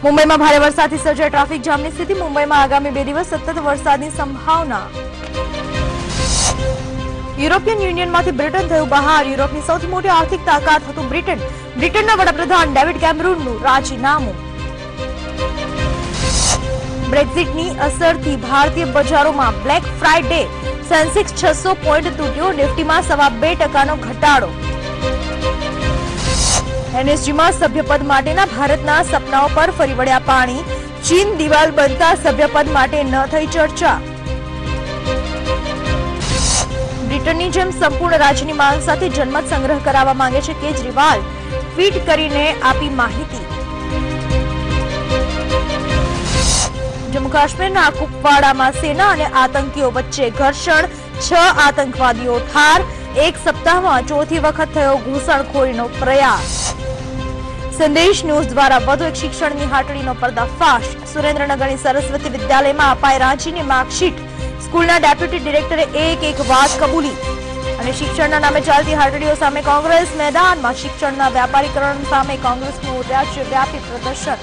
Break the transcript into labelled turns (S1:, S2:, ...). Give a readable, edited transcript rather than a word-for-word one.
S1: મુંબઈમાં ભારે વરસાદથી સર્જાઈ ટ્રાફિક જામની સ્થિતિ. મુંબઈમાં આગામી 2 દિવસ સતત વરસાદની સંભાવના. યુરોપિયન યુનિયનમાંથી બ્રિટન થયું બહાર. યુરોપની સૌથી મોટી આર્થિક તાકાત હતું બ્રિટન. બ્રિટનના વડાપ્રધાન ડેવિડ કેમરૂનનું રાજીનામું. બ્રેક્ઝિટની અસરથી ભારતીય બજારોમાં બ્લેક ફ્રાઇડે. સેન્સેક્સ 600 પોઈન્ટ તૂટ્યો. નિફ્ટીમાં 2.2% ઘટાડો. એનએસજીમાં સભ્યપદ માટેના ભારતના સપનાઓ પર ફરી વળ્યા પાણી. ચીન દિવાલ બનતા સભ્યપદ માટે ન થઈ ચર્ચા. બ્રિટનની જેમ સંપૂર્ણ રાજ્યની માંગ સાથે જનમત સંગ્રહ કરાવવા માંગે છે કેજરીવાલ. ટ્વીટ કરીને આપી માહિતી. જમ્મુ કાશ્મીરના કુપવાડામાં સેના અને આતંકીઓ વચ્ચે ઘર્ષણ. 6 આતંકવાદીઓ ઠાર. એક સપ્તાહમાં ચોથી વખત થયો ઘૂસણખોરીનો પ્રયાસ. સંદેશ ન્યૂઝ દ્વારા વધુ એક શિક્ષણની હાટડીનો પર્દાફાશ. સુરેન્દ્રનગરની સરસ્વતી વિદ્યાલયમાં અપાઈ રાંચીની માર્કશીટ. સ્કૂલના ડેપ્યુટી ડિરેક્ટરે એક વાત કબૂલી. અને શિક્ષણના નામે ચાલતી હાટડીઓ સામે કોંગ્રેસ મેદાનમાં. શિક્ષણના વ્યાપારીકરણ સામે કોંગ્રેસનું રાજ્યવ્યાપી પ્રદર્શન.